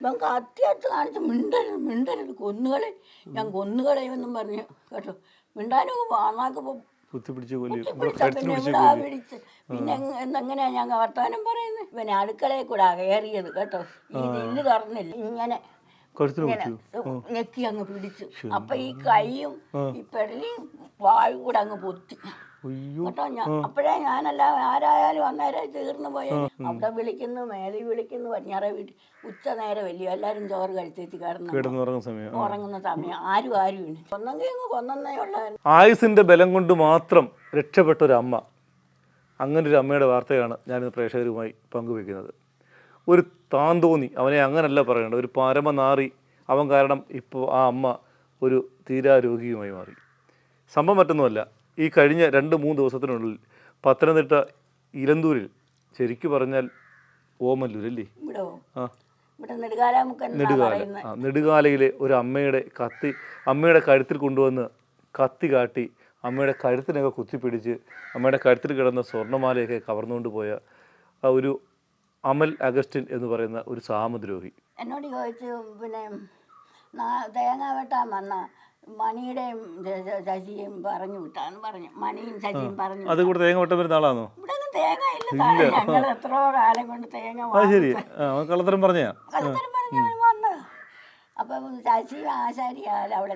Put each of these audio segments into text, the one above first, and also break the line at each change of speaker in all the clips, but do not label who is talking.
ഇവൻ കത്തിയടുത്ത് കാണിച്ച് മിണ്ടരുത് മിണ്ടരുത് കൊന്നുകളെ ഞാൻ കൊന്നുകളയുമെന്നും പറഞ്ഞു കേട്ടോ. മിണ്ടാനും അന്നാക്ക് കുത്തിപ്പിടിച്ച പിന്നെ ഇവിടെ പിടിച്ച് പിന്നെ എന്തെങ്ങനെയാ ഞാൻ വർത്താനം പറയുന്നത്. പിന്നെ അടുക്കളയിൽ കൂടെ കയറിയത് കേട്ടോ. ഈ നെല്ല് തുറന്നില്ല ഇങ്ങനെ ഞെക്കി അങ്ങ് പിടിച്ചു. അപ്പൊ ഈ കൈയും ഈ പെടലിയും വായും കൂടെ അങ്ങ് പൊത്തി കേട്ടോ. അപ്പോഴേ ഞാനല്ല ആരായാലും അന്നേരം തീർന്നു പോയ. അവിടെ വിളിക്കുന്നു, മേലെ വിളിക്കുന്നു, പടിഞ്ഞാറേ വീട്ടിൽ ഉച്ച നേരം വലിയ എല്ലാരും ചോറ് കഴിച്ചേച്ച് ഉറങ്ങുന്ന സമയം ആരും ഇല്ല. കൊന്നെങ്കിൽ അങ്ങ് കൊന്നേ ഉള്ള.
ആയുസിന്റെ ബലം കൊണ്ട് മാത്രം രക്ഷപ്പെട്ട ഒരു അമ്മ, അങ്ങനെ ഒരു അമ്മയുടെ വാർത്തയാണ് ഞാനിന്ന് പ്രേക്ഷകരുമായി പങ്കുവെക്കുന്നത്. ഒരു താന്തോന്നി, അവനെ അങ്ങനല്ല പറയേണ്ടത്, ഒരു പരമനാറി അവൻ കാരണം ഇപ്പോൾ ആ അമ്മ ഒരു തീരാരോഗിയുമായി മാറി. സംഭവം മറ്റൊന്നുമല്ല, ഈ കഴിഞ്ഞ 2-3 ദിവസത്തിനുള്ളിൽ പത്തനംതിട്ട ഇലന്തൂരിൽ, ശരിക്കും പറഞ്ഞാൽ ഓമല്ലൂർ അല്ലേ, നെടുകാലയിലെ ഒരു അമ്മയുടെ കഴുത്തിൽ കൊണ്ടുവന്ന് കത്തി കാട്ടി അമ്മയുടെ കഴുത്തിനൊക്കെ കുത്തിപ്പിടിച്ച് അമ്മയുടെ കഴുത്തിൽ കിടന്ന സ്വർണ്ണമാലയൊക്കെ കവർന്നുകൊണ്ട് പോയ ആ ഒരു അമൽ അഗസ്റ്റിൻ എന്ന് പറയുന്ന ഒരു സാമദ്രോഹി
എന്നോട് ചോദിച്ചു, പിന്നെ തേങ്ങ വെട്ടാൻ വന്ന മണിയുടെയും ശശിയും പറഞ്ഞു വിട്ടാന്ന് പറഞ്ഞു. മണിയും ശശിയും പറഞ്ഞു.
അത് കൂടെ തേങ്ങ വെട്ടാൻ വരുന്ന ആളാണോ?
ഇവിടെ ഒന്നും തേങ്ങ ഇല്ല. ഞങ്ങൾ എത്രയോ കാലം കൊണ്ട് തേങ്ങ
കള്ളത്തരം പറഞ്ഞ
വന്നത്. അപ്പം ശശി ആശാരിയാൽ അവിടെ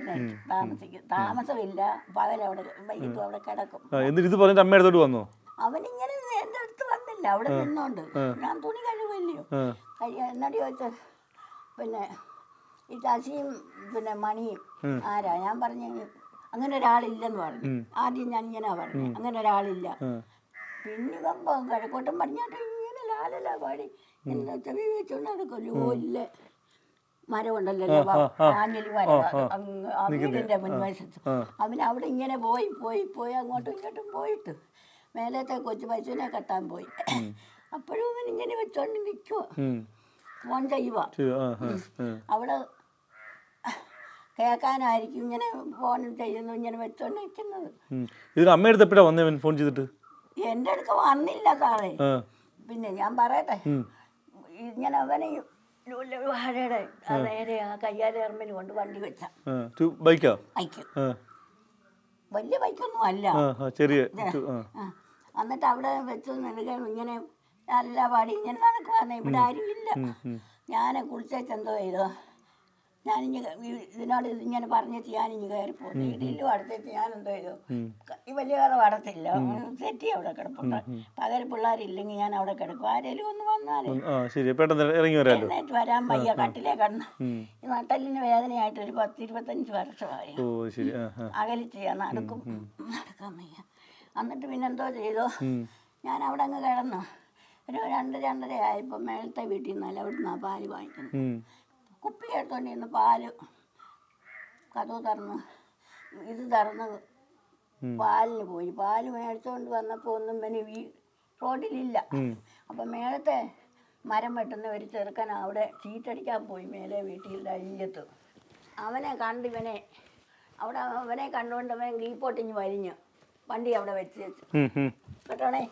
താമസമില്ല. പകലവിടെ വൈകിട്ടും അവിടെ കിടക്കും.
ഇത് പറഞ്ഞിട്ട് അമ്മയുടെ അടുത്തോട്ട് വന്നോ?
അവനിങ്ങനെ എൻ്റെ അടുത്ത് വന്നില്ല, അവിടെ നിന്നോണ്ട്. ഞാൻ തുണി കഴിവല്ലയോ. എന്നോട് ചോദിച്ചത് പിന്നെ ഈ ശശിയും പിന്നെ മണിയും ആരാ? ഞാൻ പറഞ്ഞു അങ്ങനെ ഒരാളില്ലെന്ന് പറഞ്ഞു. ആദ്യം ഞാൻ ഇങ്ങനെ പറഞ്ഞു അങ്ങനെ ഒരാളില്ല. പിന്നെ കിഴക്കോട്ടും പടിഞ്ഞാട്ടും ഇങ്ങനെ ലാലല്ല പാടി എന്താ ചെവി വെച്ചോണ്ട് നടക്കുമല്ലോ. ഇല്ല മരം ഉണ്ടല്ലോ, ആഞ്ഞലി മരം, വീടിൻ്റെ മുൻവശത്ത്. അവന് അവിടെ ഇങ്ങനെ പോയി അങ്ങോട്ടും ഇങ്ങോട്ടും പോയിട്ട് മേലത്തെ കൊച്ചു പശുവിനെ കെട്ടാൻ പോയി. അപ്പോഴും അവൻ ഇങ്ങനെ വെച്ചോണ്ട് നിൽക്കുക, ഫോൺ ചെയ്യുക. അവിടെ കേൾക്കാനായിരിക്കും ഇങ്ങനെ ഫോൺ ചെയ്യുന്നു, ഇങ്ങനെ വെച്ചോണ്ട് നിൽക്കുന്നത്.
ഫോൺ ചെയ്തിട്ട്
എൻ്റെ അടുക്ക വന്നില്ല സാറേ. പിന്നെ ഞാൻ പറയട്ടെ, ഇങ്ങനെ അവനെ വാഴയുടെ നേരെ ആ കയ്യാലെറമ്പിന് കൊണ്ട് വണ്ടി വെച്ച ബൈക്ക് വലിയ ബൈക്കൊന്നും അല്ല, എന്നിട്ട് അവിടെ വെച്ച് നൽകാൻ ഇങ്ങനെ നല്ല പാടി ഇങ്ങനെ നടക്കുവാന്ന്. ഇവിടെ ആരും ഇല്ല. ഞാൻ കുളിച്ചെന്തോ ചെയ്തോ, ഞാനിഞ്ഞ് ഇതിനോട് ഇങ്ങനെ പറഞ്ഞിട്ട് ഞാനിഞ്ഞ് കയറി പോകുന്നു. ഇടിയിലും അടുത്തേക്ക് ഞാൻ എന്തോ ചെയ്തു, ഈ വലിയ കയറ് വടത്തില്ല, സെറ്റി അവിടെ കിടപ്പുണ്ട്. പകരം പിള്ളേരില്ലെങ്കിൽ ഞാൻ അവിടെ കിടക്കും. ആരെങ്കിലും ഒന്ന് വന്നാലേ എഴുന്നേറ്റ് വരാൻ വയ്യ. കട്ടിലേ കിടന്ന് ഈ നട്ടലിന് വേദനയായിട്ട് ഒരു 10-25 വർഷമായി. അകലിച്ച് നടക്കാൻ വയ്യ. എന്നിട്ട് പിന്നെന്തോ ചെയ്തോ, ഞാൻ അവിടെ അങ്ങ് കിടന്നു. ഒരു 2-2:30 ആയപ്പോൾ മേളത്തെ വീട്ടിൽ നിന്നല്ല അവിടെ നിന്നാണ് പാല് വാങ്ങിക്കുന്നത്. കുപ്പി എടുത്തോണ്ടിരുന്ന് പാല് കഥവ് തുറന്ന് പാലിന് പോയി. പാല് മേടിച്ചോണ്ട് വന്നപ്പോൾ ഒന്നും പിന്നെ ഈ റോഡിലില്ല. അപ്പം മേളത്തെ മരം വെട്ടുന്ന ഒരു ചെറുക്കൻ അവിടെ ചീറ്റടിക്കാൻ പോയി മേലെ വീട്ടിൽ അയ്യത്ത്. അവനെ കണ്ടുകൊണ്ട് അവൻ കീപ്പോട്ടിഞ്ഞ് വലിഞ്ഞു വണ്ടി അവിടെ വെച്ച് കേട്ടോണേ.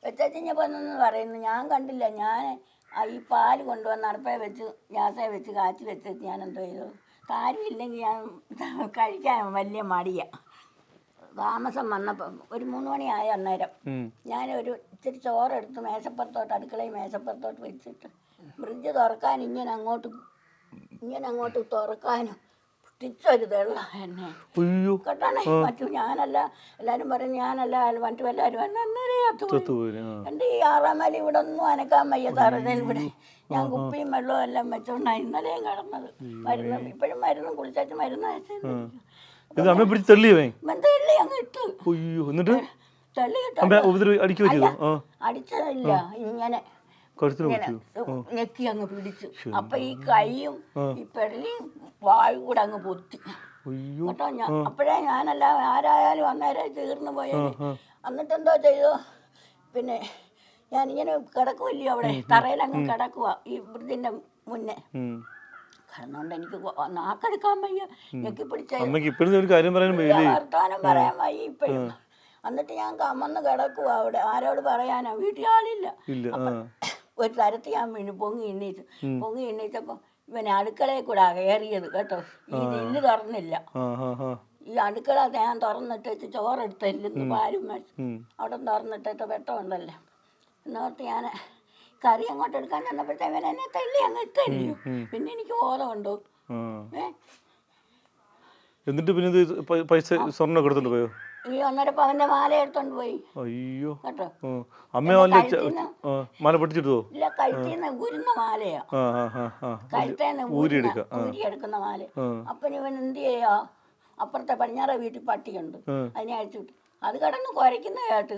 വെച്ചപ്പോൾ എന്നൊന്ന് പറയുന്നു, ഞാൻ കണ്ടില്ല. ഞാൻ ഈ പാല് കൊണ്ടുവന്ന് അടുപ്പേ വെച്ച് ഗ്യാസേ വെച്ച് കാച്ചി വെച്ചിട്ട് ഞാൻ എന്തോ ചെയ്തു, കാര്യമില്ലെങ്കിൽ ഞാൻ കഴിക്കാൻ വലിയ മടിയാണ്. താമസം വന്നപ്പം ഒരു 3 മണിയായ അന്നേരം ഞാനൊരു ഇച്ചിരി ചോറെടുത്ത് അടുക്കളയിൽ മേശപ്പുറത്തോട്ട് വെച്ചിട്ട് ഫ്രിഡ്ജ് തുറക്കാൻ ഇങ്ങനെ അങ്ങോട്ട് തുറക്കാനും തിരിച്ചൊരു തെള്ള എന്നെ കേട്ടോണേ. മറ്റു ഞാനല്ല, എല്ലാവരും പറയും ഞാനല്ല, മറ്റു എല്ലാവരും എൻ്റെ ഈ 6-ാം മല ഇവിടെ ഒന്നും അനക്കാൻ വയ്യ സാറേ. ഇവിടെ ഞാൻ കുപ്പിയും വെള്ളവും എല്ലാം വെച്ചോണ്ടാണ് ഇന്നലെയും കിടന്നത്. ഇപ്പോഴും മരുന്നും കുളിച്ചു മരുന്ന് തള്ളി അങ്ങ് ഇട്ട് അടിച്ചതില്ല, ഇങ്ങനെ ഞെക്കി അങ്ങ് പിടിച്ചു. അപ്പൊ ഈ കൈയും ഈ പെടലിയും വായും കൂടെ അങ്ങ് പൊത്തി കേട്ടോ. അപ്പോഴേ ഞാനല്ല ആരായാലും അന്നേരം തീർന്നു പോയത്. എന്നിട്ട് എന്തോ ചെയ്തു, പിന്നെ ഞാനിങ്ങനെ കിടക്കുമല്ലോ അവിടെ തറയിലങ്ങ് കിടക്കുക ഈ ബ്രിഡ്ജിന്റെ മുന്നേ കിടന്നോണ്ട് എനിക്ക് നാക്കെടുക്കാൻ വയ്യ. ഞെക്കി വർത്താനം പറയാൻ വയ്യ ഇപ്പോഴും. എന്നിട്ട് ഞാൻ കമന്ന് കിടക്കുക അവിടെ. ആരോട് പറയാനാ, വീട്ടിൽ ആളില്ല. ഒരു തരത്തിൽ ഞാൻ വീണ് പൊങ്ങി എണ്ണീച്ചപ്പോൾ ഇവനെ അടുക്കളയിൽ കൂടെ കയറിയത് കേട്ടോ. ഈ നെല്ല് തുറന്നില്ല. ഈ അടുക്കള ഞാൻ തുറന്നിട്ട് ചോറെടുത്തില്ലെന്ന് പാലും മേടിച്ചു അവിടെ തുറന്നിട്ടിട്ട് വെട്ടമുണ്ടല്ലോ എന്നോർത്ത് ഞാൻ കറി അങ്ങോട്ട് എടുക്കാൻ ചെന്നപ്പോഴത്തേവൻ എന്നെ തള്ളി അങ്ങ് ഇട്ടല്ലോ. പിന്നെ എനിക്ക് ബോധമുണ്ടോ.
എന്നിട്ട് പിന്നെ ഇത് പൈസ സ്വർണ്ണം എടുത്തോണ്ട് പോയോ?
ഈ 1.5 പവന്റെ മാല എടുത്തോണ്ട് പോയി.
അയ്യോ
കേട്ടോ.
അമ്മ മാല പൊട്ടിച്ചിട്ടോ?
ഇല്ല, കഴുത്തിന്ന് ഊരുന്ന മാലയാ. കഴുത്തേന്ന് ഊരിയെടുക്കുന്ന മാല. അപ്പൊ ഇവൻ എന്ത് ചെയ്യാ, അപ്പുറത്തെ പടിഞ്ഞാറ വീട്ടിൽ പട്ടിയുണ്ട്, അതിനെ അഴിച്ചു വിട്ടു. അത് കിടന്ന് കുരയ്ക്കുന്ന കേട്ട്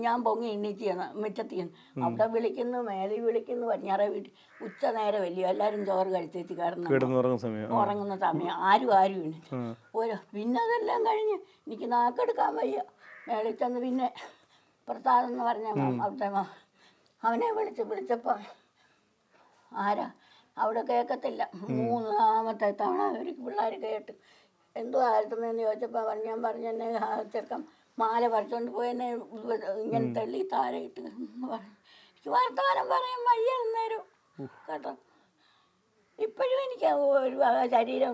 ഞാൻ പൊങ്ങി എണ്ണീച്ച് മുറ്റത്ത് അവിടെ വിളിക്കുന്നു, മേലെ വിളിക്കുന്നു. പടിഞ്ഞാറ വീട്ടിൽ ഉച്ച നേരം വലിയ എല്ലാവരും ചോറ് കഴിച്ചേച്ച് ഉറങ്ങുന്ന സമയം ആരും ഓരോ. പിന്നെ അതെല്ലാം കഴിഞ്ഞ് എനിക്ക് നാക്കെടുക്കാൻ വയ്യ. മേളിൽ ചെന്ന് പിന്നെ പ്രസാദം എന്ന് പറഞ്ഞ അവിടുത്തെ അവനെ വിളിച്ചപ്പോൾ ആരാ അവിടെ കേൾക്കത്തില്ല. 3-ാമത്തെ തവണ ഒരു പിള്ളേർ കേട്ട് എന്തോ ആയിരുന്നെന്ന് ചോദിച്ചപ്പോൾ ഞാൻ പറഞ്ഞു എന്നെ ചെറുക്കം മാല പറിച്ചുകൊണ്ട് പോയി എന്നെ ഇങ്ങനെ തള്ളി താഴെ ഇട്ട് എന്ന് പറഞ്ഞു. എനിക്ക് വർത്തമാനം പറയാൻ വയ്യ അന്നേരം കേട്ടോ. ഇപ്പോഴും എനിക്ക് ഒരു ശരീരം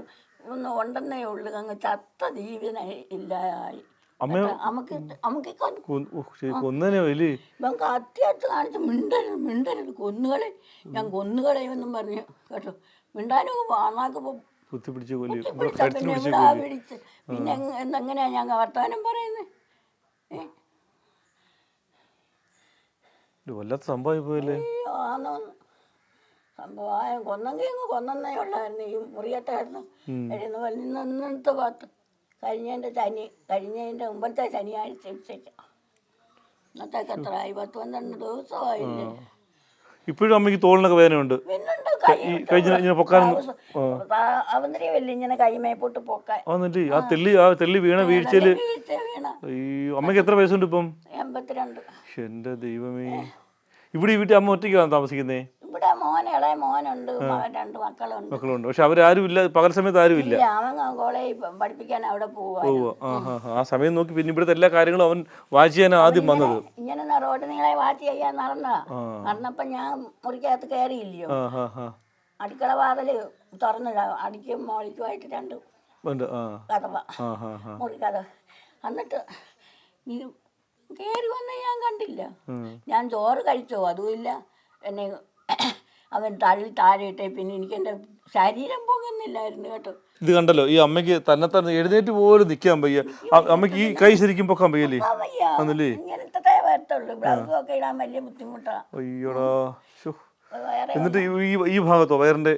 ഒന്ന് ഉണ്ടെന്നേ ഉള്ളൂ. അങ്ങ് ചത്ത ജീവിതം ഇല്ലായി. നമുക്ക് അത്യാവശ്യം കാണിച്ച് മിണ്ടരുത് കൊന്നുകളെ, ഞാൻ കൊന്നുകളയുമെന്നും പറഞ്ഞു കേട്ടോ. മിണ്ടാനും വാണാക്ക് പിന്നെ എന്തെങ്ങനെയാ ഞാൻ വർത്തമാനം പറയുന്നത്? സംഭവം കൊന്നെങ്കിൽ അങ്ങ് കൊന്നേ ഉള്ളായിരുന്നു. ഈ മുറിയത്തായിരുന്നു എഴുന്ന വലിന്നത്തെ ഭാഗത്ത് കഴിഞ്ഞതിൻ്റെ മുമ്പത്തെ ശനിയാഴ്ച ഇന്നത്തേക്ക് എത്ര ആയി? 10-12 ദിവസമായില്ലേ.
ഇപ്പോഴും അമ്മയ്ക്ക് തോളിനൊക്കെ വേദനയുണ്ട്.
ഇങ്ങനെ കൈമേപ്പോട്ട് പൊക്കാൻ.
വീണ വീഴ്ചയില് അമ്മയ്ക്ക് എത്ര വയസ്സുണ്ട് ഇപ്പം?
82.
എന്റെ ദൈവമേ. ഇവിടെ ഈ വീട്ടിൽ അമ്മ ഒറ്റയ്ക്കാണ് താമസിക്കുന്നേ?
ഇവിടെ ഇളയ മോനുണ്ട്, 2 മക്കളുണ്ട്.
പക്ഷെ അവരാരും ഇല്ല, പകൽ സമയത്ത് ആരും ഇല്ല.
അവൻ കോളേജിൽ പഠിപ്പിക്കാൻ അവിടെ പോവാ.
ആ സമയം നോക്കി പിന്നെ ഇവിടുത്തെ എല്ലാ കാര്യങ്ങളും അവൻ വാച്ച് ചെയ്യാൻ ആദ്യം വന്നത്.
ഇങ്ങനെ റോഡ് നിങ്ങളെ വാച്ച് ചെയ്യാൻ നടന്നപ്പോ ഞാൻ മുറിക്കകത്ത് കയറിയില്ലയോ. അടുക്കള വാതില് തുറന്നിട അടിക്കും മോളിക്കുമായിട്ട് 2 കഥവ മുറിക്കഥ. എന്നിട്ട് നീ കയറി വന്ന ഞാൻ കണ്ടില്ല. ഞാൻ ചോറ് കഴിച്ചോ അതുമില്ല. എന്നെ അവൻ താഴെ ഇട്ടേ പിന്നെ എനിക്ക് എൻ്റെ ശരീരം പോകുന്നില്ലായിരുന്നു കേട്ടോ.
ഇത് കണ്ടല്ലോ, ഈ അമ്മയ്ക്ക് തന്നെ എഴുന്നേറ്റ് പോലും നിൽക്കാൻ വയ്യ. അമ്മയ്ക്ക് ഈ കൈ ശരിക്കും പൊക്കാൻ വയ്യല്ലേ?
ഇങ്ങനത്തെ വരത്തുള്ളൂ. ബ്ലൗസും ഒക്കെ ഇടാൻ വലിയ ബുദ്ധിമുട്ടാ.
അയ്യോടാ. എന്നിട്ട് ഈ ഭാഗത്തോ വയറിന്റെ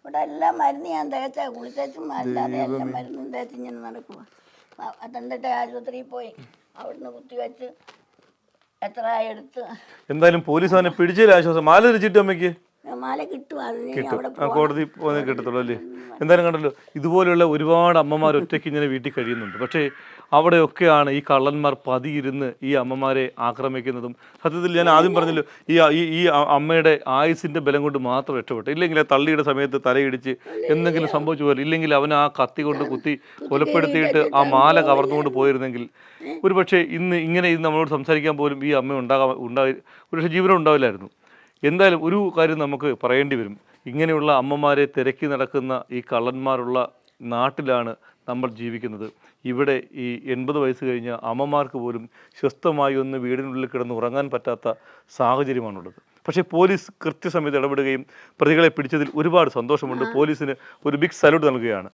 ഇവിടെ എല്ലാം മരുന്ന് ഞാൻ തേച്ചാ കുളിച്ചും അല്ലാതെ എല്ലാം മരുന്നും തേച്ച് ഇങ്ങനെ നടക്കുക. അതെന്നിട്ട് ആശുപത്രിയിൽ പോയി അവിടുന്ന് കുത്തിവെച്ച് എത്ര എടുത്ത്.
എന്തായാലും പോലീസ് അവനെ പിടിച്ചതിൽ ആശ്വാസം. മാല ധരിച്ചിട്ട് അമ്മയ്ക്ക്
മാല കിട്ടും.
കോടതി പോകാൻ കിട്ടത്തുള്ളൂ അല്ലേ? എന്തായാലും കണ്ടല്ലോ, ഇതുപോലെയുള്ള ഒരുപാട് അമ്മമാർ ഒറ്റയ്ക്ക് ഇങ്ങനെ വീട്ടിൽ കഴിയുന്നുണ്ട്. പക്ഷേ അവിടെയൊക്കെയാണ് ഈ കള്ളന്മാർ പതിയിരുന്ന് ഈ അമ്മമാരെ ആക്രമിക്കുന്നതും. സത്യത്തിൽ ഞാൻ ആദ്യം പറഞ്ഞല്ലോ, ഈ അമ്മയുടെ ആയുസിന്റെ ബലം കൊണ്ട് മാത്രം രക്ഷപ്പെട്ടു. ഇല്ലെങ്കിൽ ആ തള്ളിയുടെ സമയത്ത് തലയിടിച്ച് എന്തെങ്കിലും സംഭവിച്ചു പോലും, ഇല്ലെങ്കിൽ അവൻ ആ കത്തി കൊണ്ട് കുത്തി കൊലപ്പെടുത്തിയിട്ട് ആ മാല കവർന്നുകൊണ്ട് പോയിരുന്നെങ്കിൽ ഒരുപക്ഷെ ഇങ്ങനെ നമ്മളോട് സംസാരിക്കാൻ പോലും ഈ അമ്മ ഒരുപക്ഷെ ജീവനം ഉണ്ടാവില്ലായിരുന്നു. എന്തായാലും ഒരു കാര്യം നമുക്ക് പറയേണ്ടി വരും. ഇങ്ങനെയുള്ള അമ്മമാരെ തിരക്കി നടക്കുന്ന ഈ കള്ളന്മാരുള്ള നാട്ടിലാണ് നമ്മൾ ജീവിക്കുന്നത്. ഇവിടെ ഈ 80 വയസ്സ് കഴിഞ്ഞ അമ്മമാർക്ക് പോലും സ്വസ്ഥമായി ഒന്ന് വീടിനുള്ളിൽ കിടന്ന് ഉറങ്ങാൻ പറ്റാത്ത സാഹചര്യമാണുള്ളത്. പക്ഷേ പോലീസ് കൃത്യസമയത്ത് ഇടപെടുകയും പ്രതികളെ പിടിച്ചതിൽ ഒരുപാട് സന്തോഷമുണ്ട്. പോലീസിന് ഒരു ബിഗ് സല്യൂട്ട് നൽകുകയാണ്.